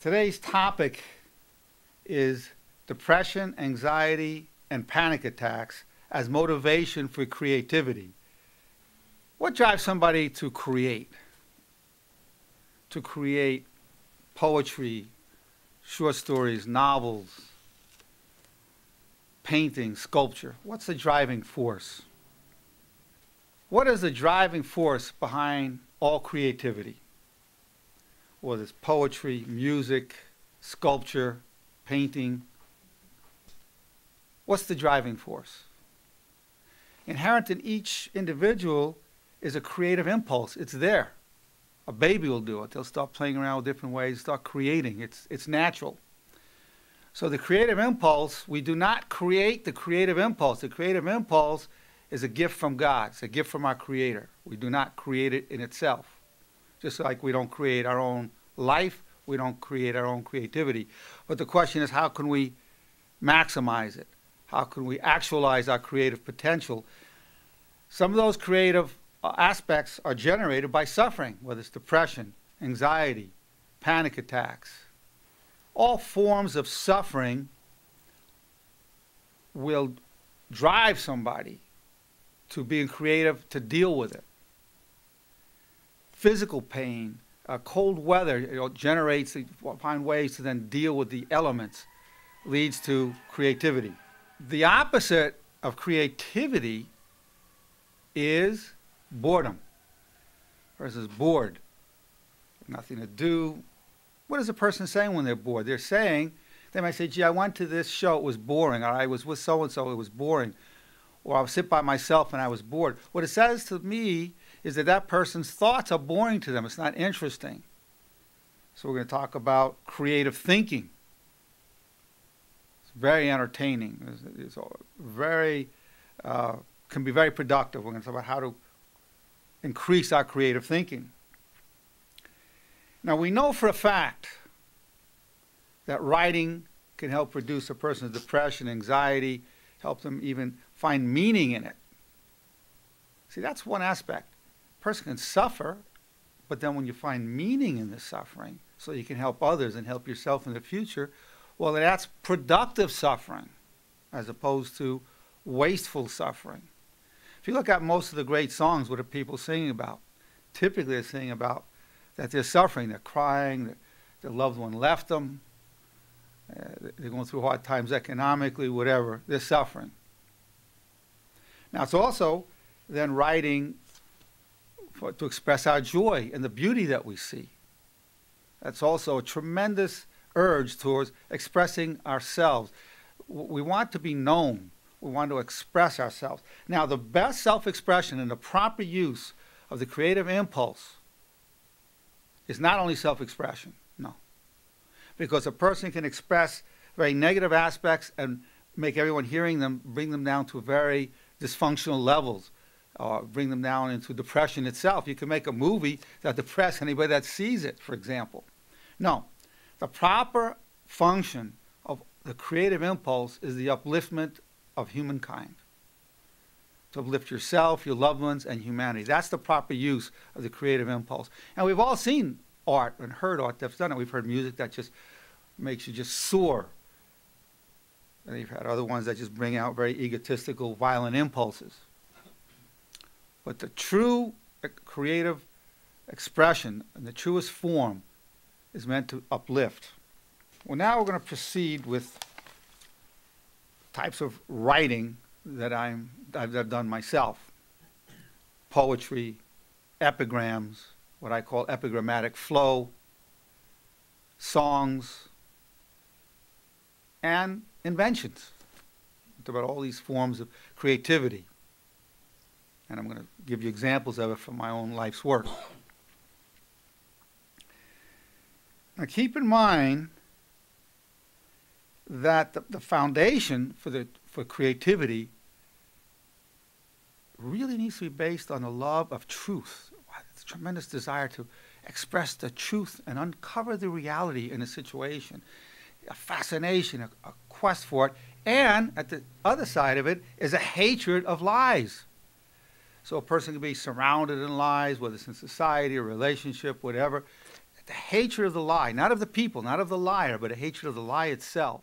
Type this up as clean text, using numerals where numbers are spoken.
Today's topic is depression, anxiety, and panic attacks as motivation for creativity. What drives somebody to create? To create poetry, short stories, novels, painting, sculpture. What's the driving force? What is the driving force behind all creativity? Whether it's poetry, music, sculpture, painting. What's the driving force? Inherent in each individual is a creative impulse. It's there. A baby will do it. They'll start playing around with different ways, start creating. It's natural. So the creative impulse, we do not create the creative impulse. The creative impulse is a gift from God. It's a gift from our Creator. We do not create it in itself. Just like we don't create our own life, we don't create our own creativity. But the question is, how can we maximize it? How can we actualize our creative potential? Some of those creative aspects are generated by suffering, whether it's depression, anxiety, panic attacks. All forms of suffering will drive somebody to being creative to deal with it. Physical pain, cold weather, generates, find ways to then deal with the elements, leads to creativity. The opposite of creativity is boredom. A person's bored, nothing to do. What is a person saying when they're bored? They're saying, they might say, gee, I went to this show, it was boring, or I was with so-and-so, it was boring, or I was sit by myself and I was bored. What it says to me is that that person's thoughts are boring to them. It's not interesting. So we're going to talk about creative thinking. It's very entertaining. It's very, can be very productive. We're going to talk about how to increase our creative thinking. Now, we know for a fact that writing can help reduce a person's depression, anxiety, help them even find meaning in it. See, that's one aspect. A person can suffer, but then when you find meaning in the suffering, so you can help others and help yourself in the future, well, that's productive suffering as opposed to wasteful suffering. If you look at most of the great songs, what are people singing about? Typically, they're singing about that they're suffering, they're crying, their loved one left them, they're going through hard times economically, whatever, they're suffering. Now, it's also then writing to express our joy and the beauty that we see. That's also a tremendous urge towards expressing ourselves. We want to be known. We want to express ourselves. Now, the best self-expression and the proper use of the creative impulse is not only self-expression, no. Because a person can express very negative aspects and make everyone hearing them, bring them down to very dysfunctional levels, bring them down into depression itself. You can make a movie that depresses anybody that sees it, for example. No, the proper function of the creative impulse is the upliftment of humankind. To uplift yourself, your loved ones, and humanity. That's the proper use of the creative impulse. And we've all seen art and heard art that's done it. We've heard music that just makes you just soar. And you've had other ones that just bring out very egotistical, violent impulses. But the true creative expression and the truest form is meant to uplift. Well, now we're going to proceed with types of writing that I've done myself. Poetry, epigrams, what I call epigrammatic flow, songs, and inventions. It's about all these forms of creativity. And I'm going to give you examples of it from my own life's work. Now keep in mind that the foundation for creativity really needs to be based on a love of truth. It's a tremendous desire to express the truth and uncover the reality in a situation. A fascination, a quest for it. And at the other side of it is a hatred of lies. So a person can be surrounded in lies, whether it's in society or relationship, whatever. The hatred of the lie, not of the people, not of the liar, but a hatred of the lie itself.